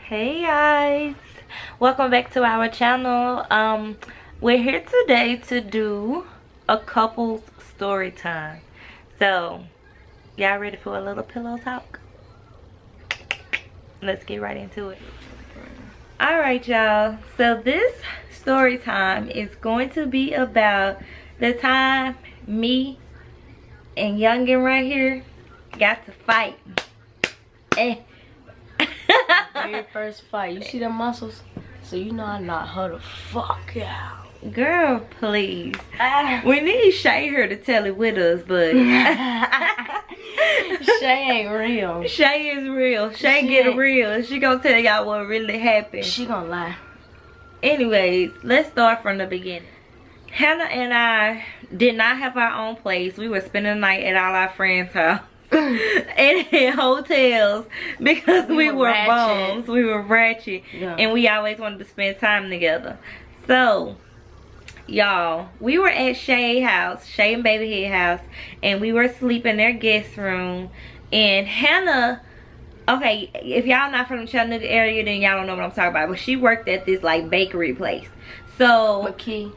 Hey guys, welcome back to our channel. We're here today to do a couple's story time. So y'all ready for a little pillow talk? Let's get right into it. Alright y'all, so this story time is going to be about the time me and youngin right here got to fight. Very first fight. You see the muscles? So you know I knocked her the fuck out. Girl, please. We need Shay here to tell it with us, but Shay ain't real. Shay is real. Shay get real. She gonna tell y'all what really happened. She gonna lie. Anyways, let's start from the beginning. Hannah and I did not have our own place. We were spending the night at all our friends' house. And in hotels because we were bums. We were ratchet. Yeah. And we always wanted to spend time together. So y'all, we were at Shay and Baby Head house, and we were asleep in their guest room. And Hannah, okay, if y'all not from the Chattanooga area, then y'all don't know what I'm talking about, but she worked at this like bakery place. So McKee.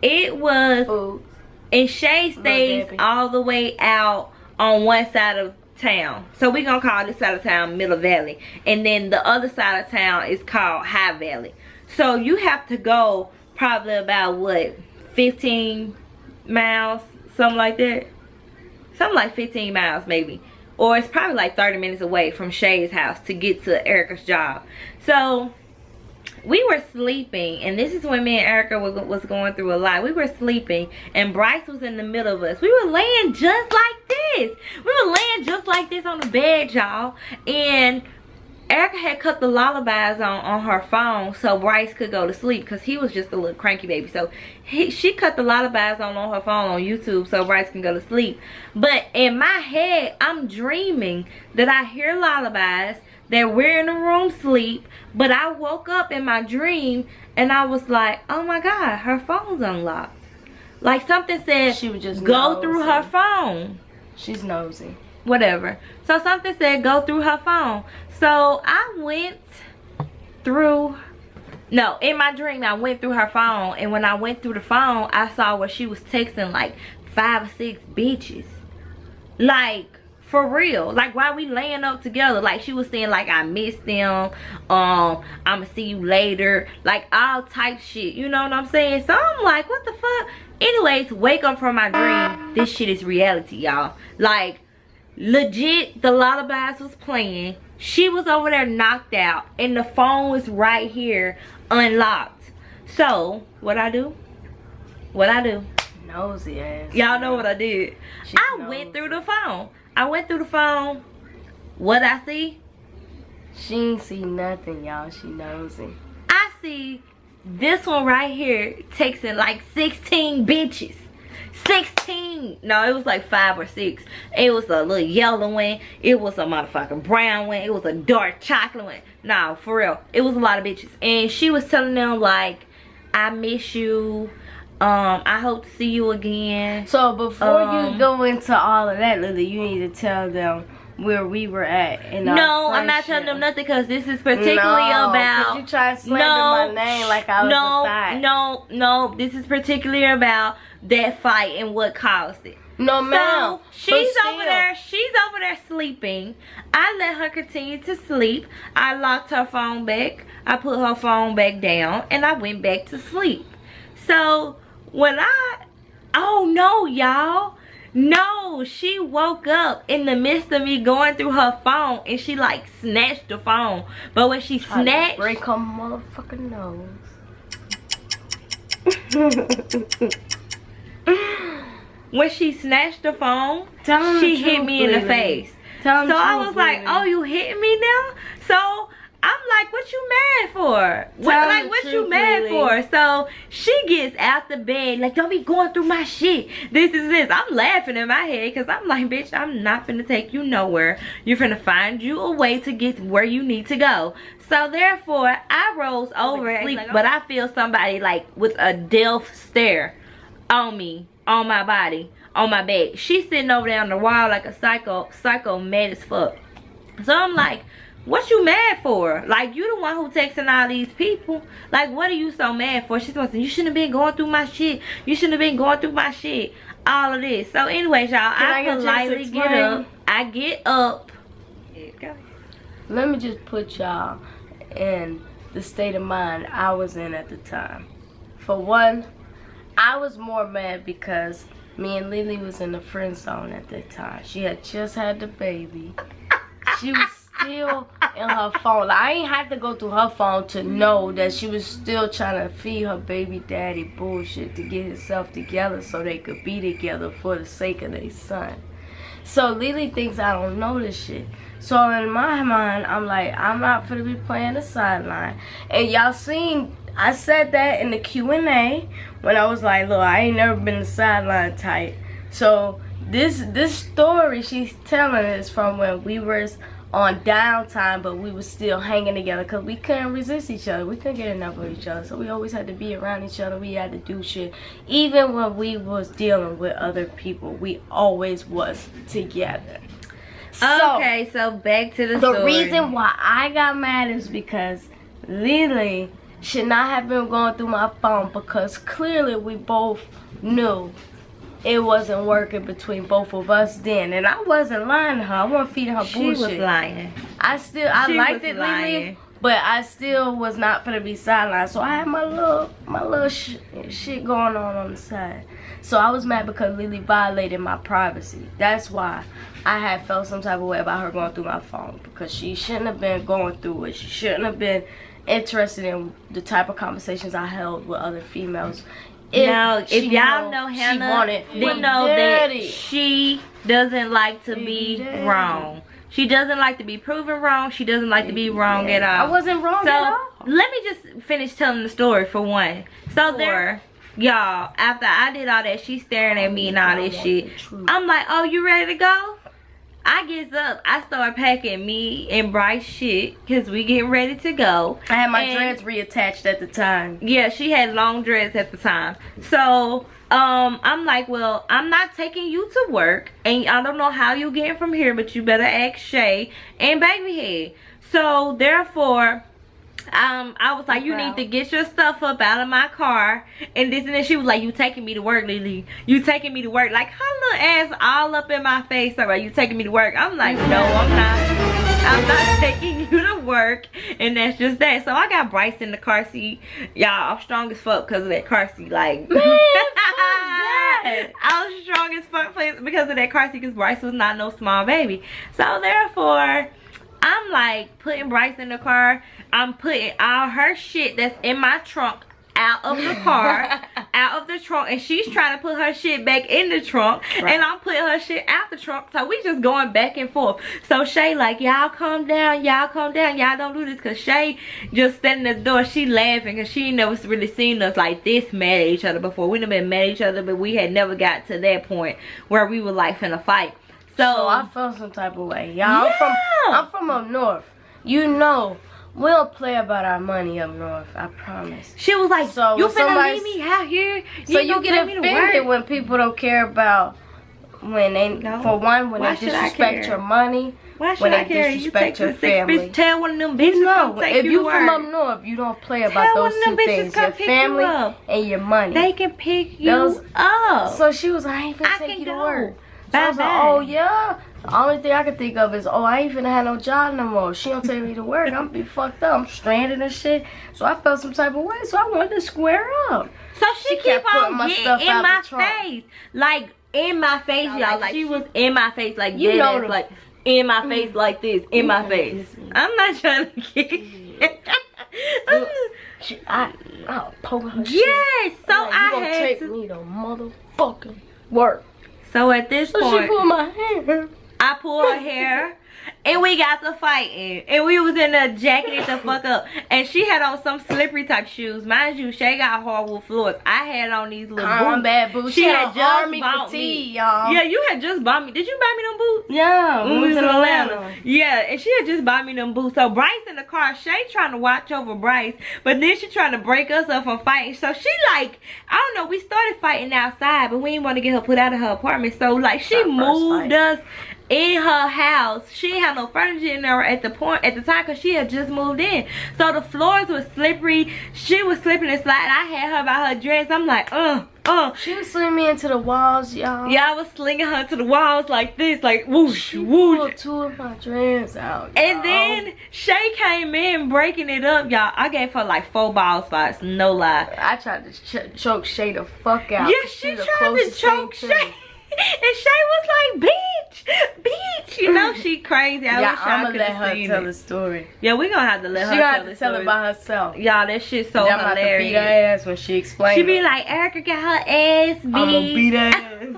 It was Food. And Shay stays all the way out on one side of town. So we gonna call this side of town Middle Valley, and then the other side of town is called High Valley. So you have to go probably about what, 15 miles, something like that, something like 15 miles maybe, or it's probably like 30 minutes away from Shay's house to get to Erica's job. So we were sleeping, and this is when me and Erica was going through a lot. We were sleeping, and Bryce was in the middle of us. We were laying just like this. We were laying just like this on the bed, y'all. And Erica had cut the lullabies on her phone so Bryce could go to sleep, because he was just a little cranky baby. So she cut the lullabies on her phone on YouTube so Bryce can go to sleep. But in my head, I'm dreaming that I hear lullabies, that we're in the room sleep, but I woke up in my dream and I was like, oh my God, her phone's unlocked. Like something said, she would just go through her phone. She's nosy. Whatever. So something said go through her phone. So I went through, no, in my dream I went through her phone, and when I went through the phone, I saw where she was texting like 5 or 6 bitches. Like, for real, like while we laying up together, like she was saying like I miss them, I'ma see you later, like all type shit, you know what I'm saying? So I'm like, what the fuck? Anyways, wake up from my dream. This shit is reality, y'all. Like legit, the lullabies was playing, she was over there knocked out, and the phone was right here unlocked. So what I do? Nosy ass. Y'all know what I did. I went through the phone. What I see? She ain't see nothing, y'all. She nosy. I see this one right here texting like 16 bitches. 16. No, it was like 5 or 6. It was a little yellow one. It was a motherfucking brown one. It was a dark chocolate one. No, for real. It was a lot of bitches. And she was telling them like, I miss you. I hope to see you again. So before you go into all of that, Lily, you need to tell them where we were at in our No, I'm not telling them nothing, because this is particularly about. You try to slander my name like I was a thot. No, this is particularly about that fight and what caused it. No, ma'am. So she's over there sleeping. I let her continue to sleep. I locked her phone back. I put her phone back down, and I went back to sleep. So when oh no, y'all, no, she woke up in the midst of me going through her phone, and she like snatched the phone. But when she snatched, break her motherfucking nose. When she snatched the phone, she hit me in the face. So I was like, oh, you hit me now? So I'm like, what you mad for? What you mad for? So she gets out the bed, like, don't be going through my shit. This is this. I'm laughing in my head, because I'm like, bitch, I'm not finna take you nowhere. You're finna find you a way to get where you need to go. So therefore, I rose over and sleep, but I feel somebody like with a death stare on me, on my body, on my bed. She's sitting over there on the wall like a psycho mad as fuck. So I'm like, what you mad for? Like, you the one who texting all these people. Like, what are you so mad for? She's supposed to, you shouldn't have been going through my shit. You shouldn't have been going through my shit. All of this. So anyways, y'all, I politely get up. I get up. Go. Let me just put y'all in the state of mind I was in at the time. For one, I was more mad because me and Lily was in the friend zone at that time. She had just had the baby. She was still in her phone. Like, I ain't had to go through her phone to know that she was still trying to feed her baby daddy bullshit to get herself together so they could be together for the sake of their son. So Lily thinks I don't know this shit. So in my mind, I'm like, I'm not gonna be playing the sideline. And y'all seen, I said that in the Q&A when I was like, look, I ain't never been the sideline type. So this story she's telling is from when we was on downtime, but we was still hanging together because we couldn't resist each other. We couldn't get enough of each other. So we always had to be around each other. We had to do shit. Even when we was dealing with other people, we always was together. Okay, so back to the story. The reason why I got mad is because Lily should not have been going through my phone, because clearly we both knew it wasn't working between both of us then. And I wasn't lying to her. I wasn't feeding her bullshit. She was lying. I liked it, Lily, but I still was not gonna be sidelined. So I had my little shit going on the side. So I was mad because Lily violated my privacy. That's why I had felt some type of way about her going through my phone, because she shouldn't have been going through it. She shouldn't have been interested in the type of conversations I held with other females. If y'all know Hannah, you know that she doesn't like to be wrong. She doesn't like to be proven wrong. She doesn't like to be wrong at all. I wasn't wrong at all. Let me just finish telling the story for one. So there, y'all, after I did all that, she's staring at me and all this shit. I'm like, oh, you ready to go? I gets up. I start packing me and Bryce shit because we getting ready to go. I had my dreads reattached at the time. Yeah, she had long dreads at the time. So I'm like, well, I'm not taking you to work, and I don't know how you're getting from here, but you better ask Shay and Babyhead. So therefore, I was like, you need to get your stuff up out of my car and this and then. She was like, you taking me to work, Lily? You taking me to work? Like, her little ass all up in my face. Like, you taking me to work? I'm like, no, I'm not. I'm not taking you to work. And that's just that. So I got Bryce in the car seat. Y'all, I'm strong as fuck because of that car seat. Like, man, I was strong as fuck because of that car seat, because Bryce was not no small baby. So therefore, I'm like putting Bryce in the car. I'm putting all her shit that's in my trunk out of the car, out of the trunk, and she's trying to put her shit back in the trunk, and I'm putting her shit out the trunk. So we just going back and forth. So Shay like, y'all calm down, y'all calm down, y'all don't do this, because Shay just standing at the door. She laughing because she never really seen us like this mad at each other before. We done been mad at each other, but we had never got to that point where we were like finna fight. So I felt some type of way, y'all. Yeah. I'm from up north. You know, we don't play about our money up north. I promise. She was like, so you finna leave me out here? So you get offended when people don't care about, when they, for one, when they disrespect your money. Why should I care? You take your family. Tell one of them bitches come take you to work. If you from up north, you don't play about those two things. Your family and your money. They can pick you up. So she was like, I ain't finna take you to work. So I was like, oh yeah. The only thing I can think of is, oh, I ain't finna have no job no more. She don't take me to work. I'm gonna be fucked up. I'm stranded and shit. So I felt some type of way. So I wanted to square up. So she kept on getting in my face. Like, in my face, y'all. Like, she was in my face like this. You know, like, in my face like this. In my face. I'm not trying to get I'll poke her shit. Yes. So I had to take me to motherfucking work. So at this point, she pulled my hair. I pulled her hair, and we got to fighting, and we was in a jacket the fuck up, and she had on some slippery type shoes. Mind you, Shay got hardwood floors. I had on these little combat boots. She had just bought me, y'all. Yeah, you had just bought me. Did you buy me them boots? Yeah, when we was in Atlanta. Yeah, and she had just bought me them boots. So Bryce in the car, Shay trying to watch over Bryce, but then she trying to break us up from fighting. So she like, I don't know, we started fighting outside, but we didn't want to get her put out of her apartment. So like, she moved us in her house. She didn't have no furniture in there at the time because she had just moved in. So the floors were slippery. She was slipping and sliding. I had her by her dress. I'm like, She was slinging me into the walls, y'all. Yeah, I was slinging her to the walls like this, like whoosh, she whoosh. pulled 2 of my dreads out, and then Shay came in breaking it up, y'all. I gave her like 4 ball spots, no lie. I tried to choke Shay the fuck out. Yeah, she tried to choke Shay. And Shay was like, bitch, you know she crazy. Yeah, I'm gonna let her tell the story. Yeah, we gonna have to let her tell the story. She gonna have to tell it by herself. Y'all, that shit's so hilarious. I'm about to beat her ass when she explains. She be like, Erica got her ass beat. I'm gonna beat her ass.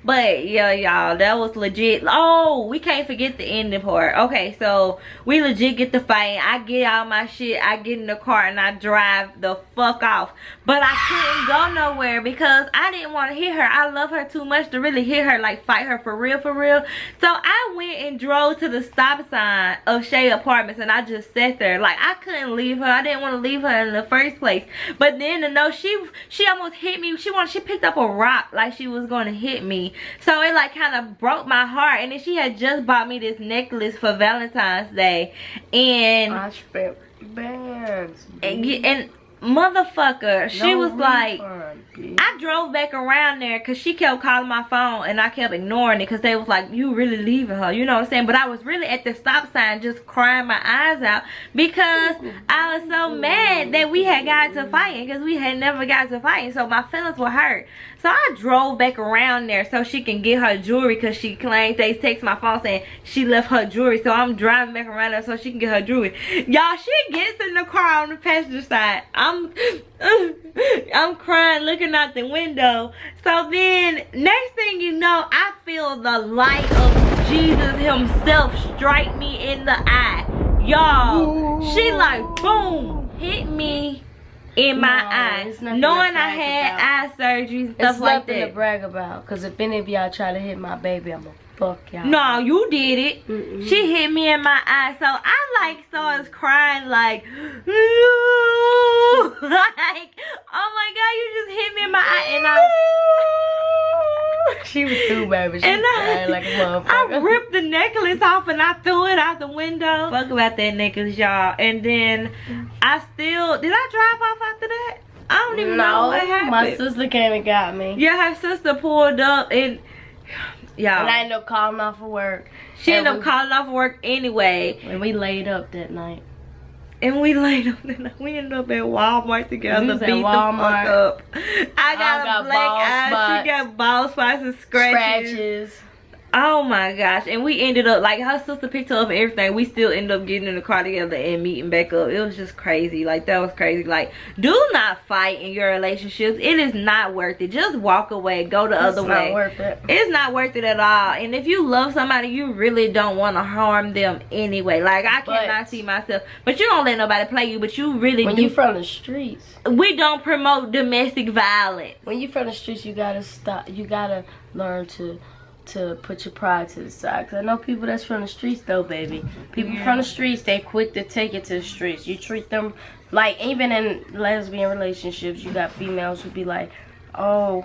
But yeah, y'all, that was legit. Oh, we can't forget the ending part. Okay, so we legit get the fight. I get all my shit. I get in the car and I drive the fuck off. But I couldn't go nowhere because I didn't want to hit her. I love her too much to really hit her, like fight her for real, for real. So I went and drove to the stop sign of Shay Apartments and I just sat there. Like, I couldn't leave her. I didn't want to leave her in the first place. But then to know she almost hit me. She picked up a rock like she was going to hit me. So it like kind of broke my heart. And then she had just bought me this necklace for Valentine's Day. And I spent bands. And motherfucker, she was like, refund, I drove back around there because she kept calling my phone and I kept ignoring it because they was like, you really leaving her, you know what I'm saying? But I was really at the stop sign just crying my eyes out because I was so mad that we had got to fighting because we had never got to fighting. So my feelings were hurt. So I drove back around there so she can get her jewelry because she claims they text my phone saying she left her jewelry. So I'm driving back around there so she can get her jewelry. Y'all, she gets in the car on the passenger side. I'm crying, looking out the window. So then, next thing you know, I feel the light of Jesus himself strike me in the eye. Y'all, she like, boom, hit me in my eye. Knowing I had eye surgery and stuff like that. It's nothing to brag about. Because if any of y'all try to hit my baby, I'm going to fuck y'all. No, you did it. She hit me in my eye. So I like started crying like, like, oh my God, you just hit me in my eye. And she was through, baby. She was crying like a motherfucker. I ripped the necklace off and I threw it out the window. Fuck about that necklace, y'all. And then I still, did I drive off after that? I don't even know what happened. My sister came and got me. Yeah, her sister pulled up and y'all. And I ended up calling off for work. She ended up calling off work anyway. And we laid up that night. And we laid up that night. We ended up at Walmart together. We was at Walmart. The fuck up. I got a black eye. She got bald spots and scratches. Oh my gosh. And we ended up, like, her sister picked her up and everything. We still ended up getting in the car together and meeting back up. It was just crazy. Like, that was crazy. Like, do not fight in your relationships. It is not worth it. Just walk away. Go the other way. It's not worth it. It's not worth it at all. And if you love somebody, you really don't want to harm them anyway. Like, I cannot see myself. But you don't let nobody play you. But you really when you from the streets. We don't promote domestic violence. When you from the streets, you got to stop. You got to learn to put your pride to the side. Cause I know people that's from the streets though, baby. People from the streets, they quick to take it to the streets. You treat them like, even in lesbian relationships, you got females who be like, oh,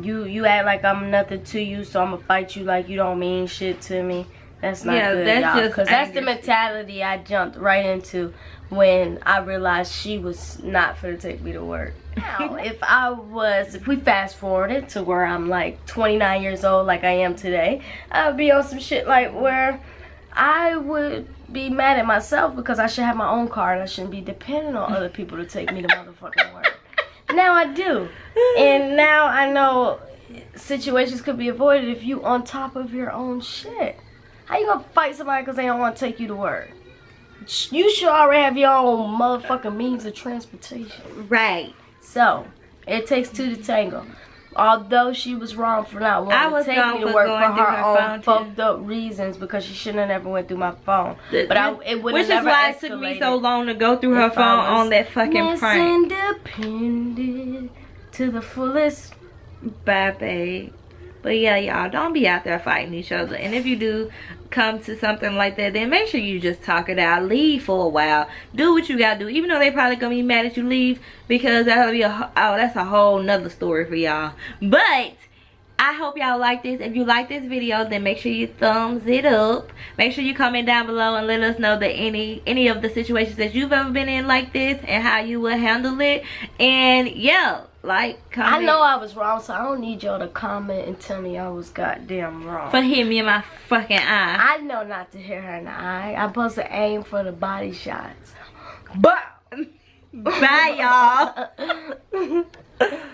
you act like I'm nothing to you, so I'm gonna fight you like you don't mean shit to me. That's not good, y'all. Because that's the mentality I jumped right into when I realized she was not finna take me to work. Now, if we fast forwarded to where I'm like 29 years old like I am today, I'd be on some shit like where I would be mad at myself because I should have my own car and I shouldn't be dependent on other people to take me to motherfucking work. Now I do. And now I know situations could be avoided if you on top of your own shit. How you gonna fight somebody because they don't want to take you to work? You should already have your own motherfucking means of transportation. Right. So, it takes 2 to tango. Although she was wrong for not wanting to take me to work for her own fucked up reasons because she shouldn't have never went through my phone. But it would have never escalated. Which is why it took me so long to go through her phone on that fucking prank. Independent to the fullest. Bye, babe. But yeah, y'all, don't be out there fighting each other. And if you do come to something like that, then make sure you just talk it out. Leave for a while. Do what you gotta do. Even though they probably gonna be mad at you, leave. Because that'll be that's a whole nother story for y'all. But I hope y'all like this. If you like this video, then make sure you thumbs it up. Make sure you comment down below and let us know that any of the situations that you've ever been in like this and how you would handle it. And yeah, like, comment. I know I was wrong, so I don't need y'all to comment and tell me I was goddamn wrong. For hitting me in my fucking eye. I know not to hit her in the eye. I'm supposed to aim for the body shots. But bye, y'all.